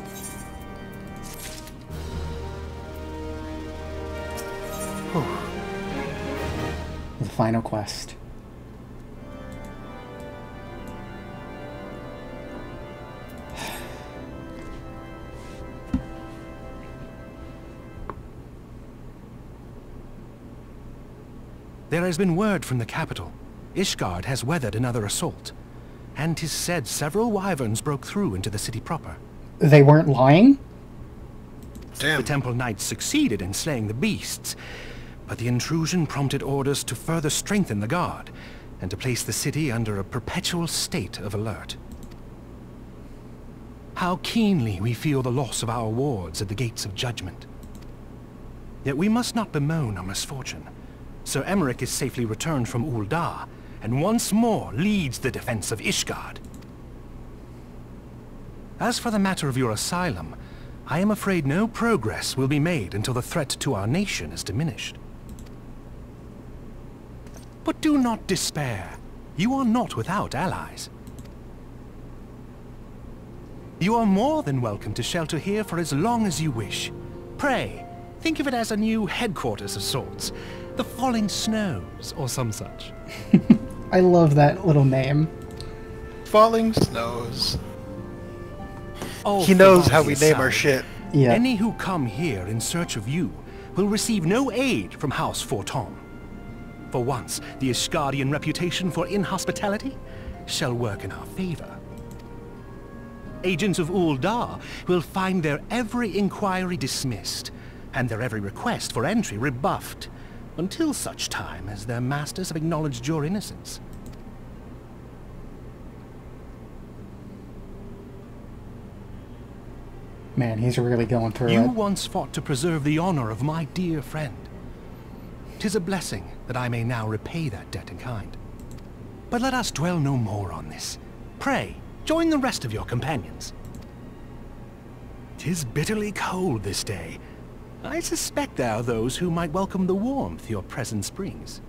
Speaker 1: The final quest.
Speaker 17: There has been word from the capital. Ishgard has weathered another assault, and 'tis said several wyverns broke through into the city proper.
Speaker 1: They weren't lying?
Speaker 2: Damn.
Speaker 17: The Temple Knights succeeded in slaying the beasts, but the intrusion prompted orders to further strengthen the guard, and to place the city under a perpetual state of alert. How keenly we feel the loss of our wards at the gates of judgment. Yet we must not bemoan our misfortune. Sir Emmerich is safely returned from Ul'dah, and once more leads the defense of Ishgard. As for the matter of your asylum, I am afraid no progress will be made until the threat to our nation is diminished. But do not despair. You are not without allies. You are more than welcome to shelter here for as long as you wish. Pray, think of it as a new headquarters of sorts. The Falling Snows, or some such.
Speaker 1: I love that little name.
Speaker 2: Falling Snows.
Speaker 17: Oh,
Speaker 2: he knows how we
Speaker 17: formality
Speaker 2: name our
Speaker 17: aside,
Speaker 2: shit.
Speaker 1: Yeah.
Speaker 17: Any who come here in search of you will receive no aid from House Fortom. For once, the Ishgardian reputation for inhospitality shall work in our favor. Agents of Ul'dah will find their every inquiry dismissed, and their every request for entry rebuffed, until such time as their masters have acknowledged your innocence.
Speaker 1: Man, he's really going through
Speaker 17: You
Speaker 1: it.
Speaker 17: once fought to preserve the honor of my dear friend. 'Tis a blessing that I may now repay that debt in kind. But let us dwell no more on this. Pray, join the rest of your companions. 'Tis bitterly cold this day. I suspect there are those who might welcome the warmth your presence brings.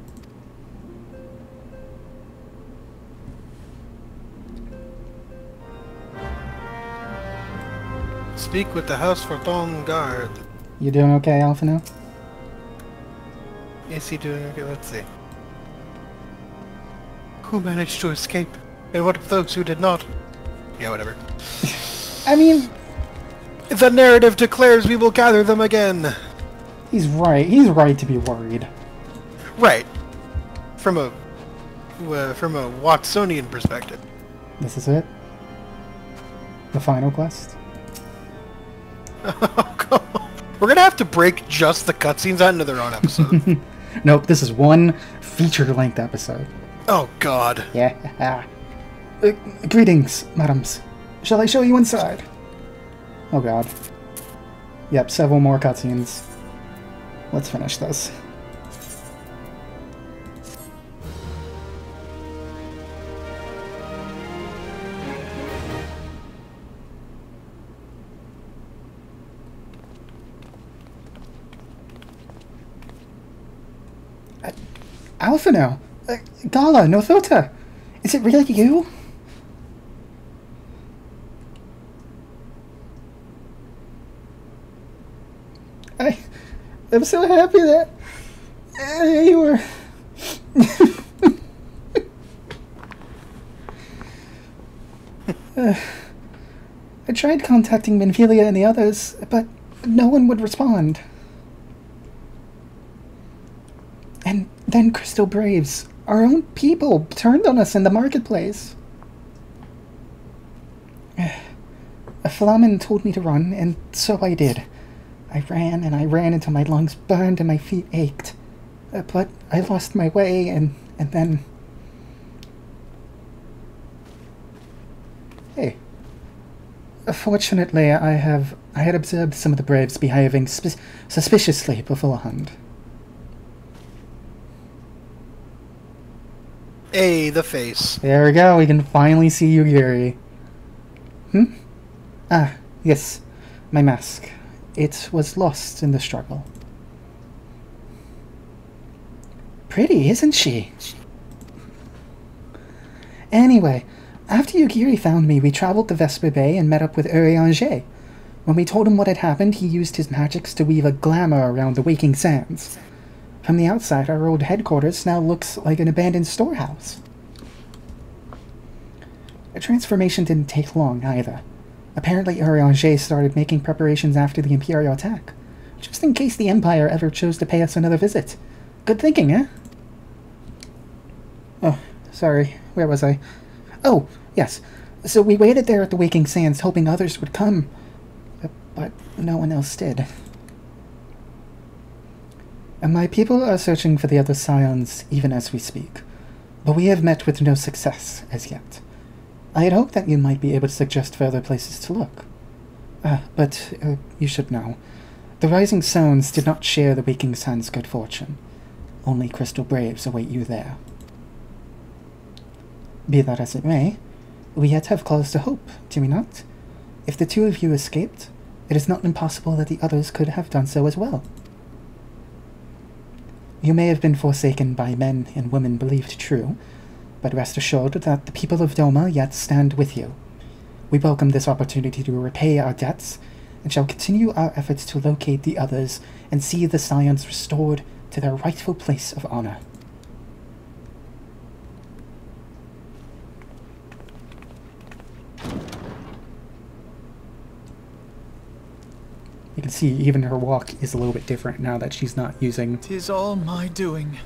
Speaker 2: Speak with the House Fortom guard.
Speaker 1: You doing okay, Alphino?
Speaker 2: Is he doing okay? Let's see. Who managed to escape? And what of those who did not? Yeah, whatever.
Speaker 1: I mean...
Speaker 2: The narrative declares we will gather them again.
Speaker 1: He's right. He's right to be worried.
Speaker 2: Right. From a Watsonian perspective.
Speaker 1: This is it? The final quest?
Speaker 2: Oh, God. We're gonna have to break just the cutscenes out into their own episode.
Speaker 1: Nope, this is one feature-length episode.
Speaker 2: Oh, God.
Speaker 1: Yeah. Greetings, madams. Shall I show you inside? Oh, God. Yep, several more cutscenes. Let's finish this. Alphino! Gala, Nothota! Is it really you? I'm so happy that you were... tried contacting Minfilia and the others, but no one would respond. And then Crystal Braves, our own people, turned on us in the marketplace. A Flamen told me to run, and so I did. I ran and I ran until my lungs burned and my feet ached. But I lost my way, and then... Hey. Fortunately, I had observed some of the Braves behaving suspiciously beforehand.
Speaker 2: Hey, the face.
Speaker 1: There we go, we can finally see you, Yuri. Ah, yes, my mask. It was lost in the struggle. Pretty, isn't she? Anyway, after Yugiri found me, we traveled to Vesper Bay and met up with Urianger. When we told him what had happened, he used his magics to weave a glamour around the Waking Sands. From the outside, our old headquarters now looks like an abandoned storehouse. The transformation didn't take long, either. Apparently Urianger started making preparations after the Imperial attack, just in case the Empire ever chose to pay us another visit. Good thinking, eh? Oh, sorry, where was I? Oh, yes. So we waited there at the Waking Sands, hoping others would come, but no one else did. And my people are searching for the other Scions even as we speak, but we have met with no success as yet. I had hoped that you might be able to suggest further places to look. But you should know. The Rising Stones did not share the Waking Sands' good fortune. Only Crystal Braves await you there. Be that as it may, we yet have cause to hope, do we not? If the two of you escaped, it is not impossible that the others could have done so as well. You may have been forsaken by men and women believed true, but rest assured that the people of Doma yet stand with you. We welcome this opportunity to repay our debts, and shall continue our efforts to locate the others and see the Scions restored to their rightful place of honor. You can see even her walk is a little bit different now that she's not using...
Speaker 16: 'Tis all my doing.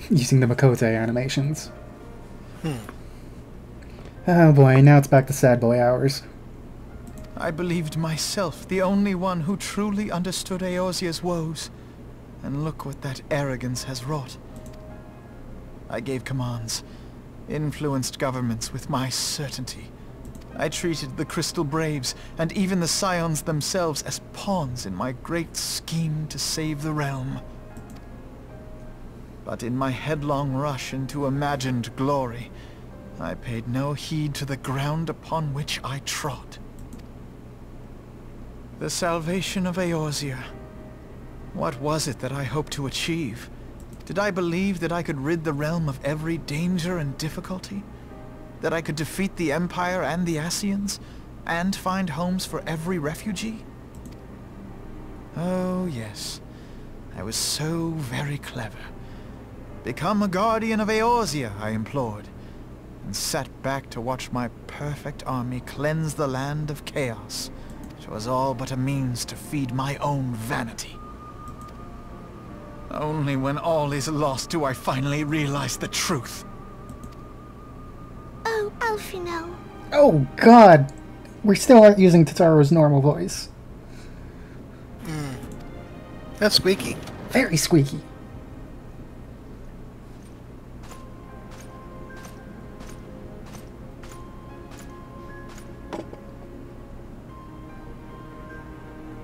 Speaker 1: Using the Makote animations. Oh boy, now it's back to sad boy hours.
Speaker 16: I believed myself the only one who truly understood Eorzea's woes. And look what that arrogance has wrought. I gave commands, influenced governments with my certainty. I treated the Crystal Braves, and even the Scions themselves, as pawns in my great scheme to save the realm. But in my headlong rush into imagined glory, I paid no heed to the ground upon which I trod. The salvation of Eorzea. What was it that I hoped to achieve? Did I believe that I could rid the realm of every danger and difficulty? That I could defeat the Empire and the Ascians, and find homes for every refugee? Oh yes, I was so very clever. Become a guardian of Eorzea, I implored, and sat back to watch my perfect army cleanse the land of chaos, which was all but a means to feed my own vanity. Only when all is lost do I finally realize the truth.
Speaker 3: Oh, Alphino.
Speaker 1: Oh god! We still aren't using Tataro's normal voice.
Speaker 2: That's squeaky.
Speaker 1: Very squeaky.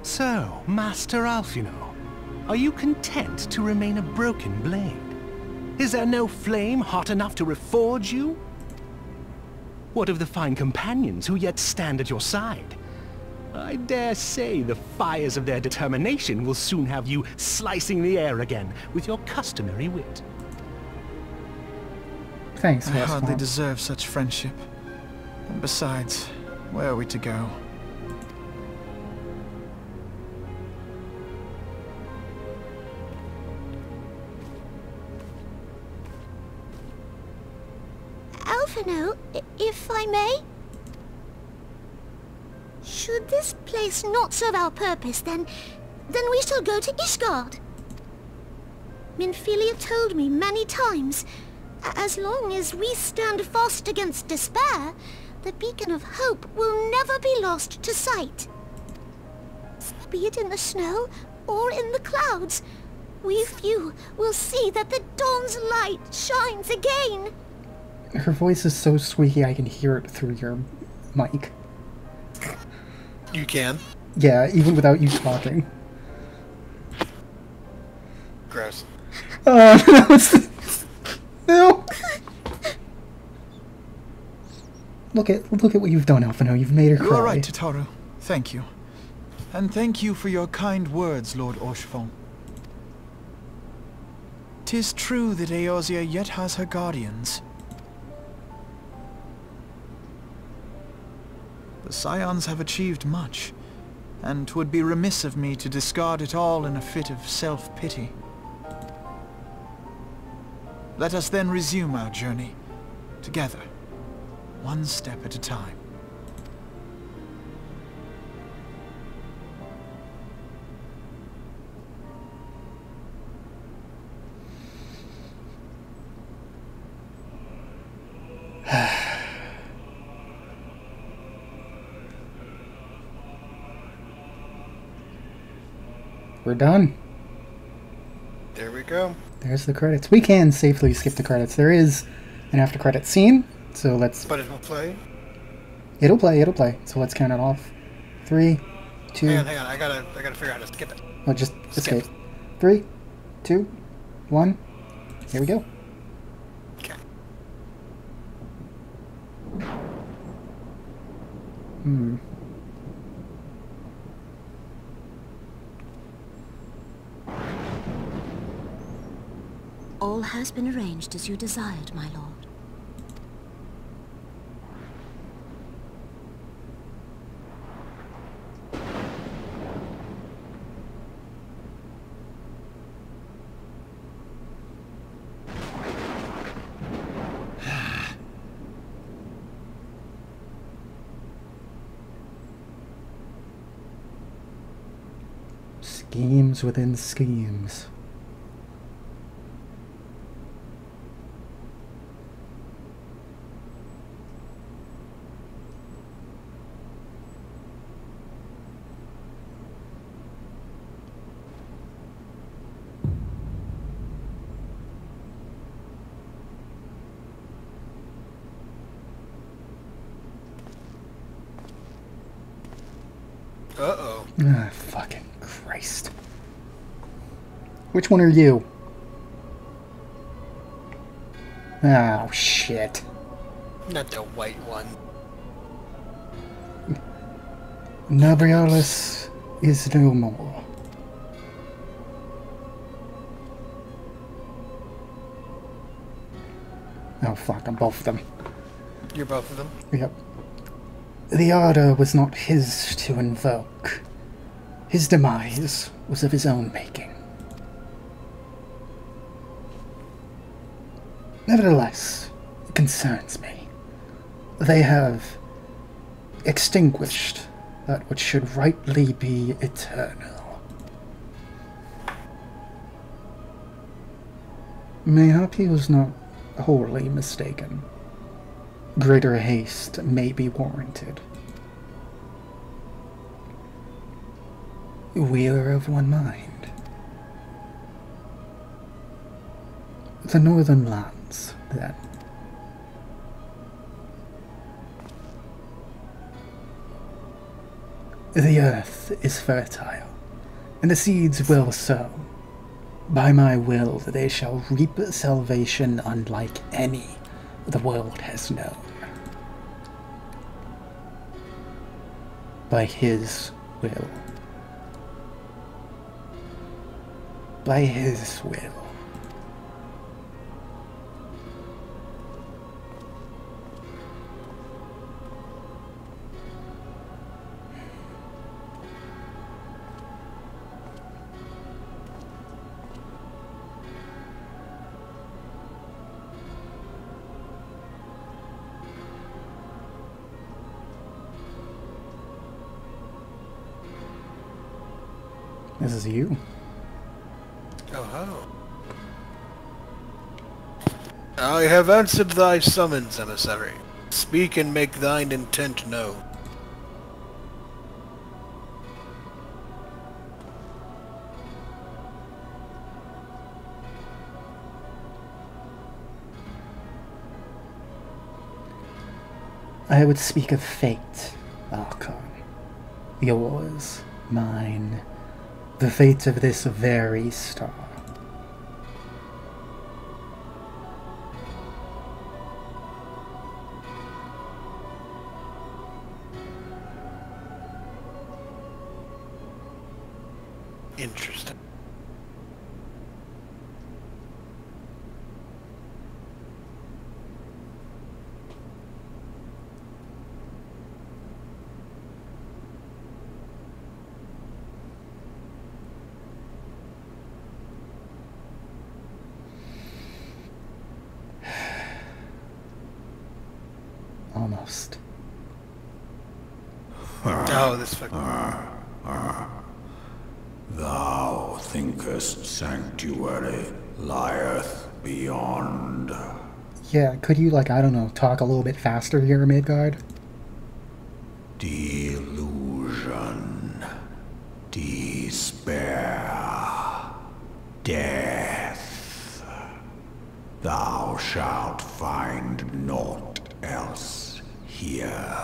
Speaker 17: So, Master Alphino, are you content to remain a broken blade? Is there no flame hot enough to reforge you? What of the fine companions who yet stand at your side? I dare say the fires of their determination will soon have you slicing the air again with your customary wit.
Speaker 1: Thanks,
Speaker 16: I hardly deserve such friendship. And besides, where are we to go?
Speaker 3: Alphino, if I may? Should this place not serve our purpose, then we shall go to Ishgard. Minfilia told me many times, as long as we stand fast against despair, the beacon of hope will never be lost to sight. Be it in the snow or in the clouds, we few will see that the dawn's light shines again.
Speaker 1: Her voice is so squeaky I can hear it through your mic.
Speaker 2: You can?
Speaker 1: Yeah, even without you talking.
Speaker 2: Gross.
Speaker 1: Oh, no, no! Look at what you've done, Alphino. You've made her cry.
Speaker 16: You are right, Tataru. Thank you. And thank you for your kind words, Lord Orchefon. 'Tis true that Eorzea yet has her guardians. The Scions have achieved much, and 'twould be remiss of me to discard it all in a fit of self-pity. Let us then resume our journey, together, one step at a time.
Speaker 1: We're done.
Speaker 2: There we go.
Speaker 1: There's the credits. We can safely skip the credits. There is an after credit scene, so let's...
Speaker 2: But it will play?
Speaker 1: It'll play. So let's count it off. 3, 2...
Speaker 2: Hang on. I gotta figure out how to skip it.
Speaker 1: Oh, just escape. 3, 2, 1. Here we go.
Speaker 2: Okay.
Speaker 3: All has been arranged as you desired, my lord.
Speaker 1: Schemes within schemes.
Speaker 2: Uh-oh.
Speaker 1: Ah, fucking Christ. Which one are you? Oh, shit.
Speaker 2: Not the white one.
Speaker 1: Nabrialis is no more. Oh, fuck, I'm both of them.
Speaker 2: You're both of them?
Speaker 1: Yep. The Ardor was not his to invoke. His demise was of his own making. Nevertheless, it concerns me. They have extinguished that which should rightly be eternal. Mayhap he was not wholly mistaken. Greater haste may be warranted. We are of one mind. The northern lands, then. The earth is fertile, and the seeds well sown. By my will they shall reap salvation unlike any the world has known. By his will. By his will. This is you.
Speaker 2: Oh. I have answered thy summons, emissary. Speak and make thine intent known.
Speaker 1: I would speak of fate, Archon. Yours, mine, the fate of this very star.
Speaker 2: Interesting.
Speaker 1: Almost.
Speaker 2: Oh, this fucking...
Speaker 6: Thou thinkest sanctuary lieth beyond.
Speaker 1: Yeah, could you, like, I don't know, talk a little bit faster here, Midgard?
Speaker 6: Delusion, despair, death. Thou shalt find naught else here.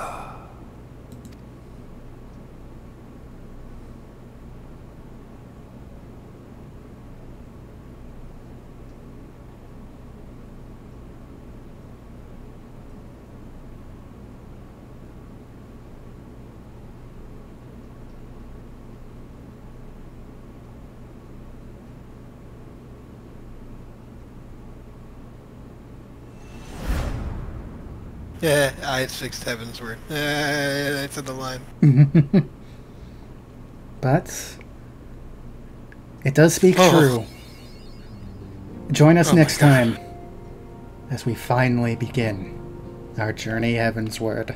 Speaker 2: Yeah, I fixed Heavensward. That's in the line.
Speaker 1: But it does speak true. Join us next time as we finally begin our journey heavensward.